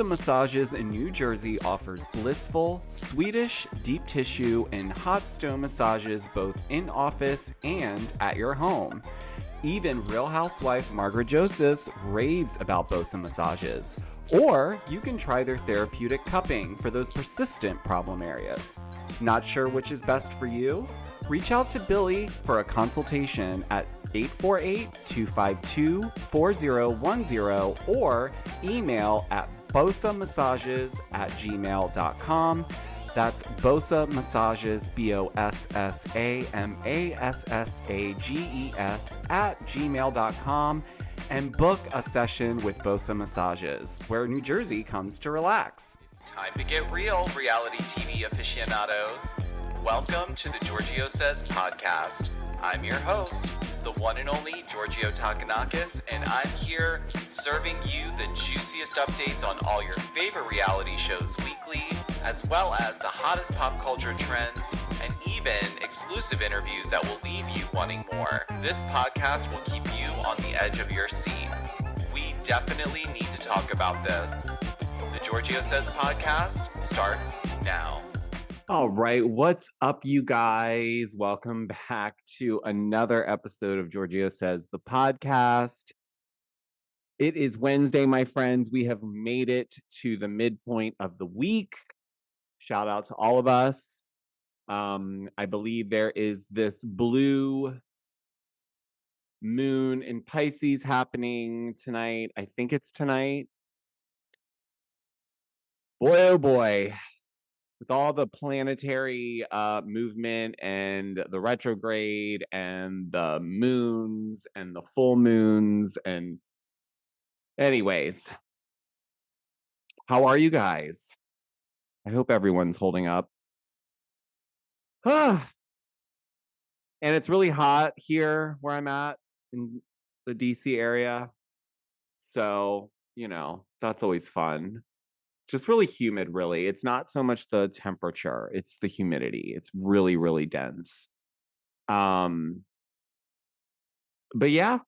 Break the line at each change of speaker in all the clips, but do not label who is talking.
Massages in New Jersey offers blissful, Swedish, deep tissue, and hot stone massages both in office and at your home. Even Real Housewife Margaret Josephs raves about Bosa massages. Or you can try their therapeutic cupping for those persistent problem areas. Not sure which is best for you? Reach out to Billy for a consultation at 848-252-4010 or email at bosamassages@gmail.com. That's Bosa Massages, BOSSAMASSAGES @gmail.com, and book a session with Bosa Massages, where New Jersey comes to relax.
Time to get real, reality TV aficionados. Welcome to the Georgio Says podcast. I'm your host, the one and only Georgio Takanakis, and I'm here serving you the juiciest updates on all your favorite reality shows weekly, as well as the hottest pop culture trends, and even exclusive interviews that will leave you wanting more. This podcast will keep you on the edge of your seat. We definitely need to talk about this. The Georgio Says podcast starts now.
All right, what's up, you guys? Welcome back to another episode of Georgio Says the podcast. It is Wednesday, my friends. We have made it to the midpoint of the week. Shout out to all of us. I believe there is this blue moon in Pisces happening tonight. I think it's tonight. Boy, oh boy. With all the planetary movement and the retrograde and the moons and the full moons and anyways, how are you guys? I hope everyone's holding up. And it's really hot here where I'm at in the DC area. So, that's always fun. Just really humid, really. It's not so much the temperature, it's the humidity. It's really, really dense. But yeah,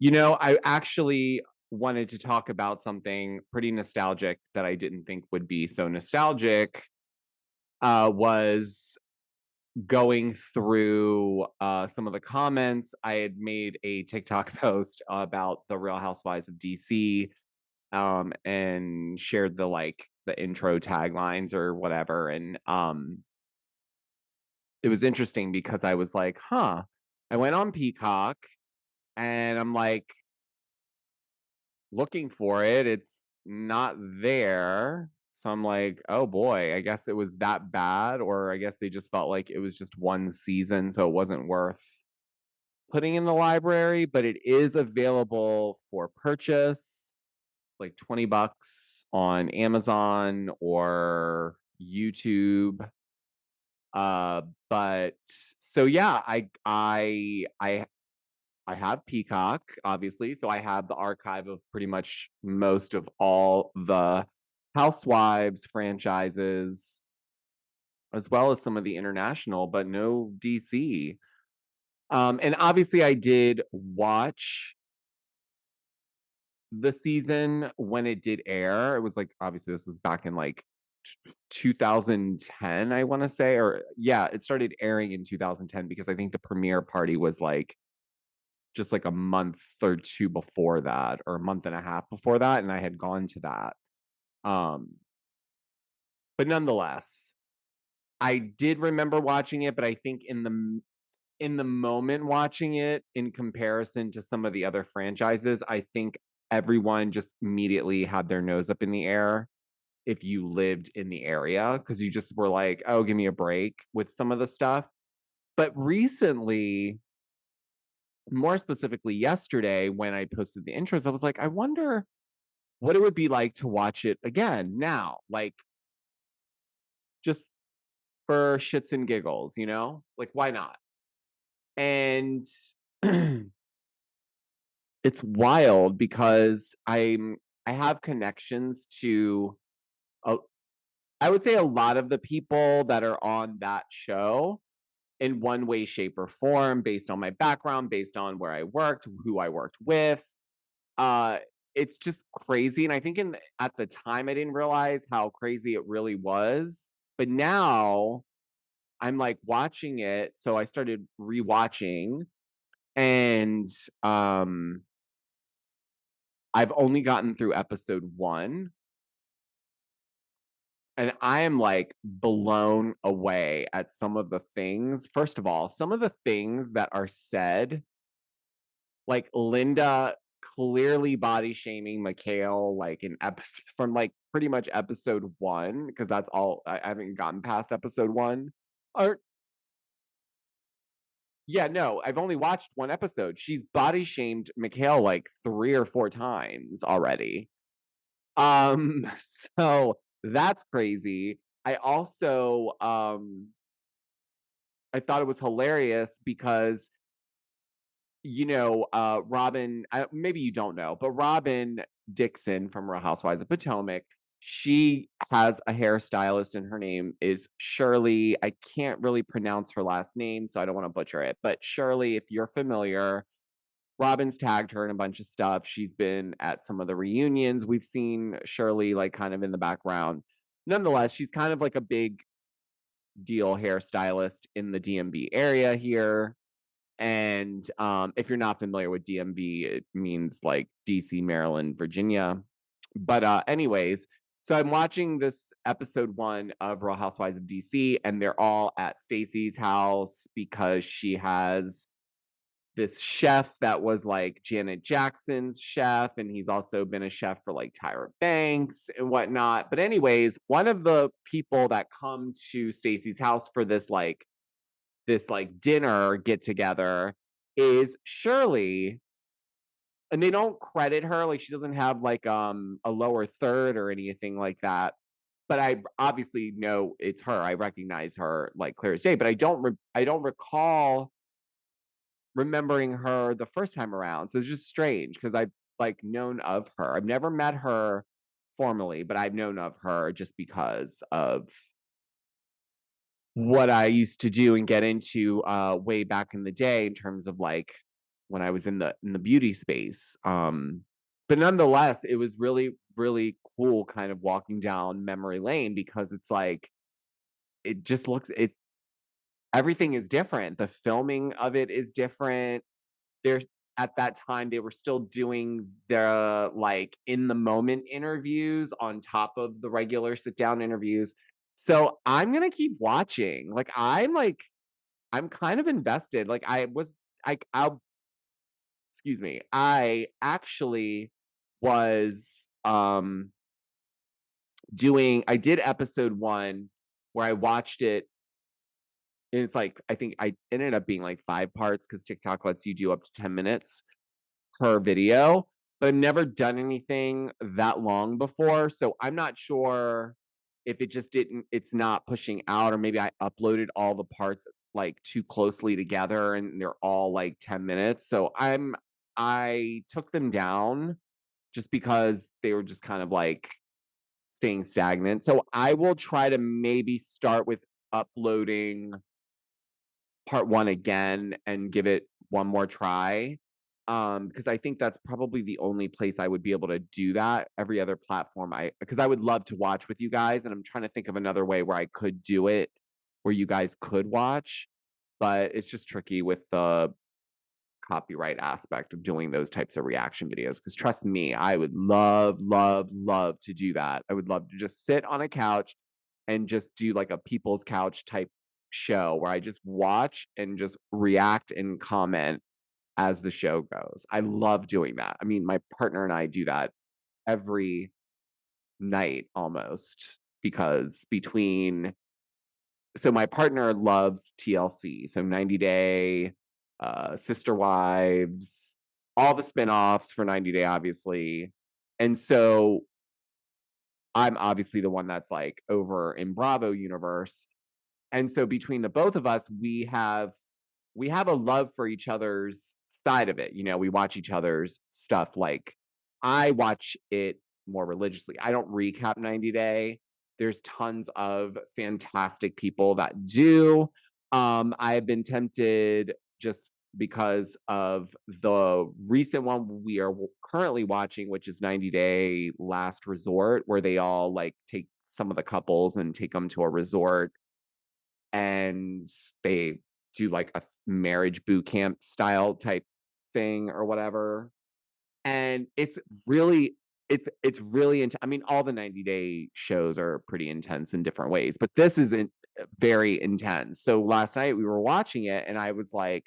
I actually wanted to talk about something pretty nostalgic that I didn't think would be so nostalgic. Was going through some of the comments. I had made a TikTok post about the Real Housewives of DC. And shared the intro taglines or whatever. And it was interesting because I was like, I went on Peacock and I'm like looking for it. It's not there. So I'm like, oh boy, I guess it was that bad, or I guess they just felt like it was just one season, so it wasn't worth putting in the library, but it is available for purchase. Like $20 on Amazon or YouTube. But so yeah, I have Peacock, obviously, so I have the archive of pretty much most of all the Housewives franchises, as well as some of the international, but no DC. And obviously I did watch the season when it did air. It was like, obviously this was back in 2010, I want to say, or yeah, it started airing in 2010 because I think the premiere party was just a month or two before that, or a month and a half before that, and I had gone to that. But nonetheless, I did remember watching it, but I think in the moment watching it, in comparison to some of the other franchises, I think everyone just immediately had their nose up in the air if you lived in the area, because you just were like, oh, give me a break with some of the stuff. But recently, more specifically yesterday, when I posted the intros, I was like, I wonder what it would be like to watch it again now, just for shits and giggles, why not? And it's wild because I have connections to, I would say, a lot of the people that are on that show in one way, shape, or form, based on my background, based on where I worked, who I worked with. it's just crazy, and I think at the time, I didn't realize how crazy it really was, but now I'm, like, watching it, so I started rewatching, and, um, I've only gotten through episode 1, and I am, like, blown away at some of the things. First of all, some of the things that are said, like Linda clearly body shaming Mikhail, like, in episode from, like, pretty much episode 1, because that's all I haven't gotten past episode 1. Or yeah, no, I've only watched 1 episode. She's body shamed Mikhail, like, 3 or 4 times already. So that's crazy. I also, I thought it was hilarious because, Robin, maybe you don't know, but Robin Dixon from Real Housewives of Potomac, she has a hairstylist and her name is Shirley. I can't really pronounce her last name, so I don't want to butcher it. But Shirley, if you're familiar, Robin's tagged her in a bunch of stuff. She's been at some of the reunions. We've seen Shirley like kind of in the background. Nonetheless, she's kind of like a big deal hairstylist in the DMV area here. And if you're not familiar with DMV, it means like DC, Maryland, Virginia. But anyways, so I'm watching this episode 1 of Real Housewives of DC, and they're all at Stacey's house because she has this chef that was like Janet Jackson's chef, and he's also been a chef for like Tyra Banks and whatnot. But anyways, one of the people that come to Stacey's house for this dinner get together is Shirley, and they don't credit her, like she doesn't have like a lower third or anything like that. But I obviously know it's her. I recognize her like clear as day, but I don't recall remembering her the first time around. So it's just strange because I've like known of her. I've never met her formally, but I've known of her just because of what I used to do and get into way back in the day in terms of like when I was in the beauty space. But nonetheless, it was really, really cool kind of walking down memory lane because it's like it just looks it's everything is different. The filming of it is different. There's At that time they were still doing the like in the moment interviews on top of the regular sit down interviews. So I'm gonna keep watching. I'm kind of invested. Like I was I'll excuse me. I actually was doing I did episode 1 where I watched it, and it's like I think I ended up being like 5 parts because TikTok lets you do up to 10 minutes per video, but I've never done anything that long before, so I'm not sure if it's not pushing out, or maybe I uploaded all the parts like too closely together and they're all like 10 minutes. So I took them down just because they were just kind of like staying stagnant. So I will try to maybe start with uploading part 1 again and give it one more try. Because I think that's probably the only place I would be able to do that. Every other platform because I would love to watch with you guys, and I'm trying to think of another way where I could do it where you guys could watch, but it's just tricky with the copyright aspect of doing those types of reaction videos. Because trust me, I would love, love, love to do that. I would love to just sit on a couch and just do like a people's couch type show where I just watch and just react and comment as the show goes. I love doing that. I mean, my partner and I do that every night almost because my partner loves TLC, so 90 Day, Sister Wives, all the spinoffs for 90 Day, obviously. And so I'm obviously the one that's like over in Bravo universe. And so between the both of us, we have a love for each other's side of it. We watch each other's stuff. Like I watch it more religiously. I don't recap 90 Day. There's tons of fantastic people that do. I've been tempted just because of the recent one we are currently watching, which is 90 Day Last Resort, where they all like take some of the couples and take them to a resort and they do like a marriage boot camp style type thing or whatever. And it's really I mean, all the 90-day shows are pretty intense in different ways, but this isn't very intense. So last night we were watching it and I was like,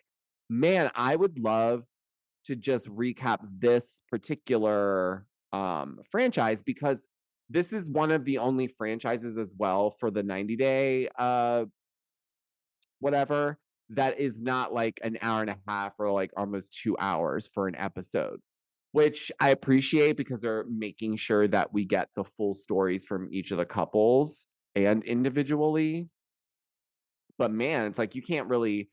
man, I would love to just recap this particular franchise because this is one of the only franchises as well for the 90 day whatever that is not like an hour and a half or like almost 2 hours for an episode, which I appreciate because they're making sure that we get the full stories from each of the couples and individually. But man, it's like you can't really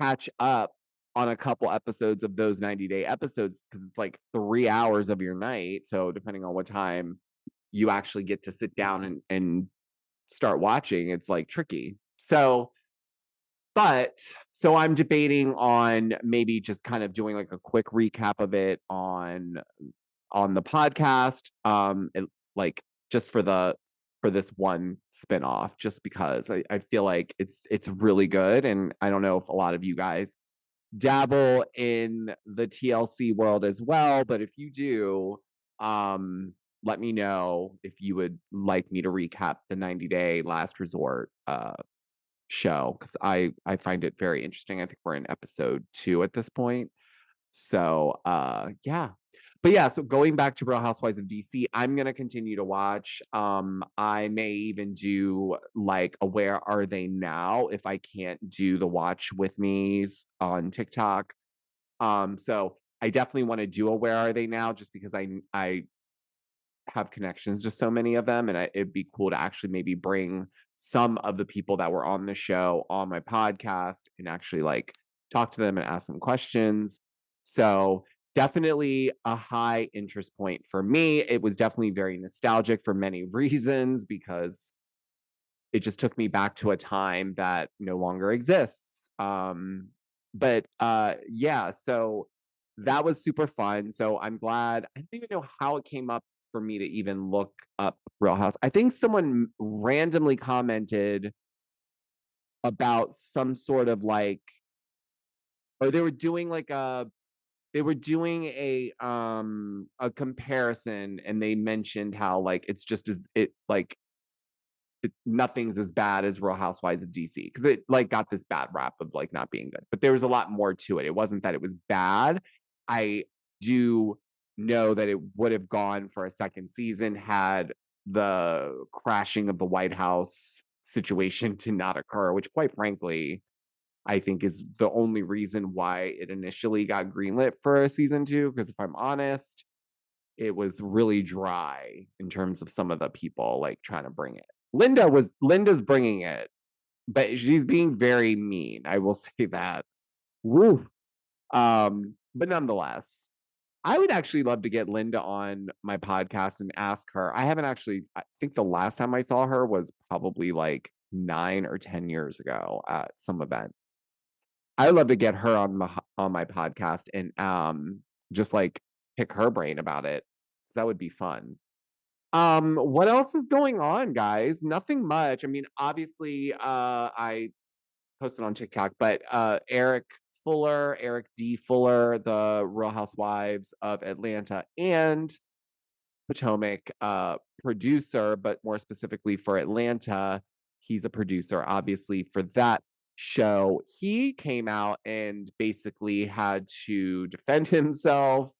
catch up on a couple episodes of those 90-day episodes because it's like 3 hours of your night. So depending on what time you actually get to sit down and start watching, it's like tricky. But so I'm debating on maybe just kind of doing like a quick recap of it on the podcast. Like just for this one spinoff, just because I feel like it's really good. And I don't know if a lot of you guys dabble in the TLC world as well, but if you do, let me know if you would like me to recap the 90 Day Last Resort show because I find it very interesting. I think we're in episode 2 at this point. So yeah. But yeah, so going back to Real Housewives of DC, I'm gonna continue to watch. I may even do like a Where Are They Now if I can't do the watch with me's on TikTok. So I definitely want to do a Where Are They Now just because I have connections to so many of them, and it'd be cool to actually maybe bring some of the people that were on the show on my podcast and actually like talk to them and ask them questions. So definitely a high interest point for me. It was definitely very nostalgic for many reasons because it just took me back to a time that no longer exists. But yeah, so that was super fun. So I'm glad. I don't even know how it came up for me to even look up Real House. I think someone randomly commented about some sort of like, or they were doing like a comparison and they mentioned how like it's just as it like nothing's as bad as Real Housewives of DC because it like got this bad rap of like not being good. But there was a lot more to it. It wasn't that it was bad. I do know that it would have gone for a second season had the crashing of the White House situation to not occur, which quite frankly, I think is the only reason why it initially got greenlit for a season 2. Because if I'm honest, it was really dry in terms of some of the people like trying to bring it. Linda's bringing it, but she's being very mean. I will say that. Woo. But nonetheless, I would actually love to get Linda on my podcast and ask her. I haven't actually, I think the last time I saw her was probably like 9 or 10 years ago at some event. I would love to get her on my podcast and just like pick her brain about it. 'Cause that would be fun. What else is going on, guys? Nothing much. I mean, obviously, I posted on TikTok, but Eric D. Fuller, the Real Housewives of Atlanta and Potomac producer, but more specifically for Atlanta, he's a producer, obviously, for that show. He came out and basically had to defend himself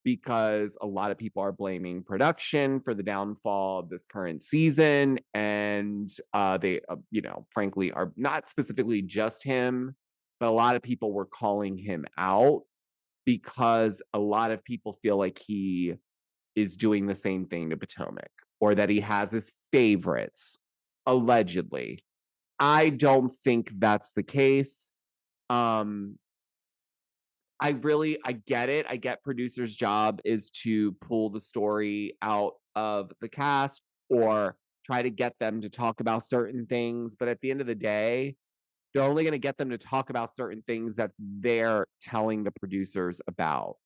because a lot of people are blaming production for the downfall of this current season. And they, frankly, are not specifically just him, but a lot of people were calling him out because a lot of people feel like he is doing the same thing to Potomac or that he has his favorites, allegedly. I don't think that's the case. Um, I get it. I get producer's job is to pull the story out of the cast or try to get them to talk about certain things. But at the end of the day, They're only going to get them to talk about certain things that they're telling the producers about.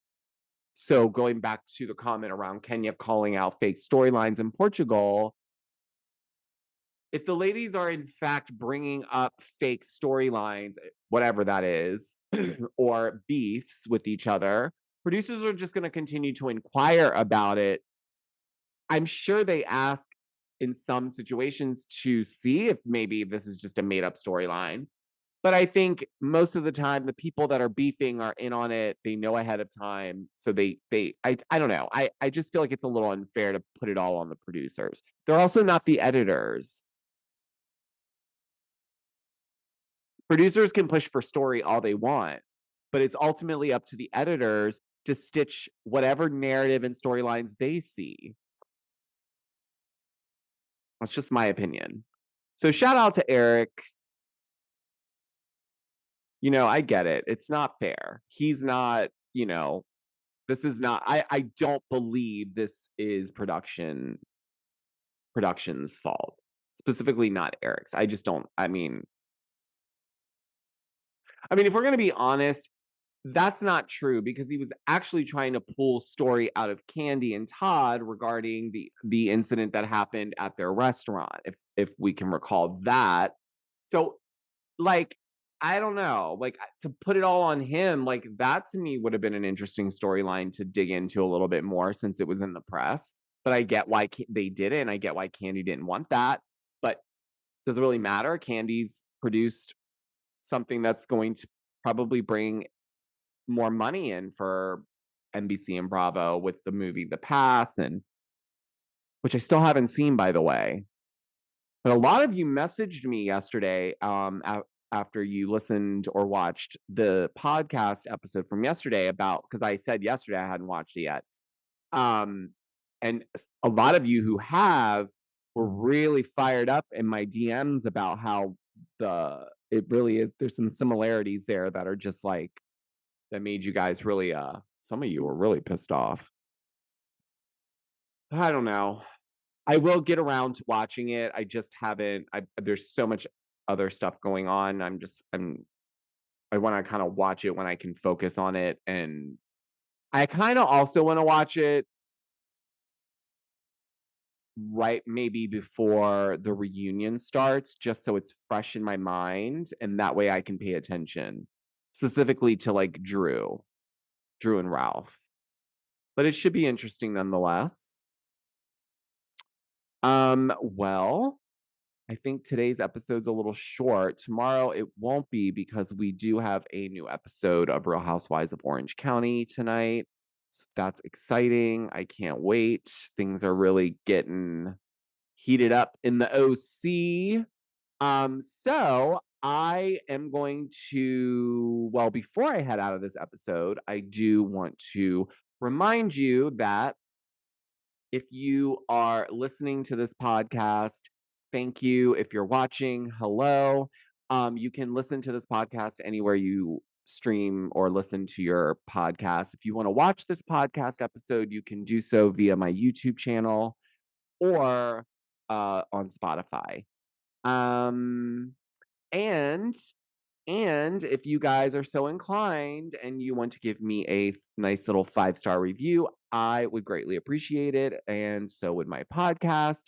So going back to the comment around Kenya calling out fake storylines in Portugal, if the ladies are in fact bringing up fake storylines, whatever that is, or beefs with each other, producers are just going to continue to inquire about it. I'm sure they ask in some situations to see if maybe this is just a made up storyline. But I think most of the time the people that are beefing are in on it. They know ahead of time. So I don't know. I just feel like it's a little unfair to put it all on the producers. They're also not the editors. Producers can push for story all they want, but it's ultimately up to the editors to stitch whatever narrative and storylines they see. That's just my opinion. So shout out to Eric. You know, I get it. It's not fair. He's not, you know, this is not, I don't believe this is production's fault. Specifically not Eric's. I just don't, I mean, if we're going to be honest, that's not true because he was actually trying to pull story out of Candy and Todd regarding the incident that happened at their restaurant, if we can recall that. So, like, I don't know, like, to put it all on him, like, that to me would have been an interesting storyline to dig into a little bit more since it was in the press. But I get why they did it, and I get why Candy didn't want that. But does it really matter? Candy's produced something that's going to probably bring more money in for NBC and Bravo with the movie The Pass, and which I still haven't seen, by the way. But a lot of you messaged me yesterday after you listened or watched the podcast episode from yesterday about, because I said yesterday I hadn't watched it yet. And a lot of you who have were really fired up in my DMs about how it really is, there's some similarities there that are just like, that made you guys really, some of you were really pissed off. I don't know. I will get around to watching it. I just haven't. There's so much other stuff going on. I want to kind of watch it when I can focus on it. And I kind of also want to watch it right maybe before the reunion starts, just so it's fresh in my mind. And that way I can pay attention specifically to like Drew and Ralph. But it should be interesting nonetheless. Well, I think today's episode's a little short. Tomorrow it won't be because we do have a new episode of Real Housewives of Orange County tonight. So that's exciting. I can't wait. Things are really getting heated up in the OC. So I am going to, well, before I head out of this episode, I do want to remind you that if you are listening to this podcast, thank you. If you're watching, hello. You can listen to this podcast anywhere you stream or listen to your podcast. If you want to watch this podcast episode, you can do so via my YouTube channel or on Spotify. And if you guys are so inclined and you want to give me a nice little 5-star review, I would greatly appreciate it. And so would my podcast.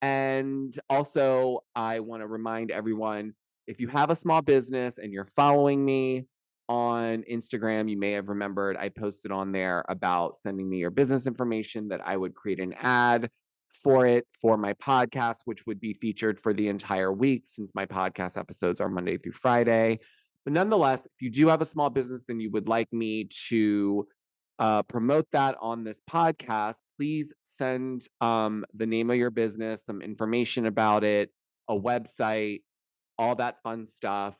And also, I want to remind everyone, if you have a small business and you're following me on Instagram, you may have remembered I posted on there about sending me your business information, that I would create an ad for it for my podcast, which would be featured for the entire week since my podcast episodes are Monday through Friday. But nonetheless, if you do have a small business and you would like me to promote that on this podcast, please send the name of your business, some information about it, a website, all that fun stuff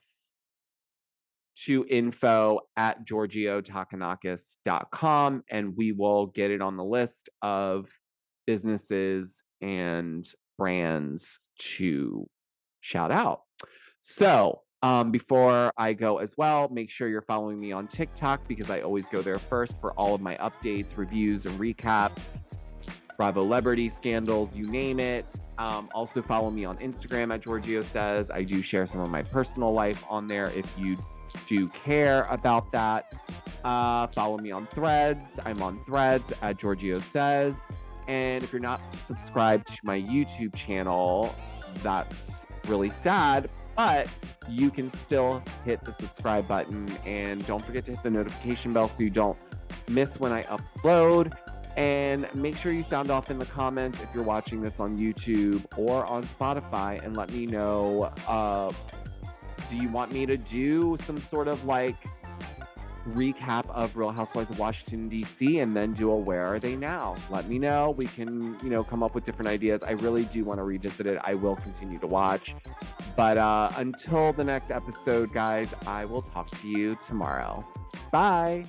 to info@georgiotakanakis.com, and we will get it on the list of businesses and brands to shout out. So before I go as well, make sure you're following me on TikTok because I always go there first for all of my updates, reviews, and recaps, Bravo celebrity scandals, you name it. Also follow me on Instagram at Georgio Says. I do share some of my personal life on there if you do care about that. Follow me on Threads. I'm on Threads at Georgio Says. And if you're not subscribed to my YouTube channel, that's really sad, but you can still hit the subscribe button, and don't forget to hit the notification bell so you don't miss when I upload. And make sure you sound off in the comments if you're watching this on YouTube or on Spotify, and let me know, do you want me to do some sort of like recap of Real Housewives of Washington, D.C. and then do a Where Are They Now? Let me know. We can, come up with different ideas. I really do want to revisit it. I will continue to watch. But until the next episode, guys, I will talk to you tomorrow. Bye.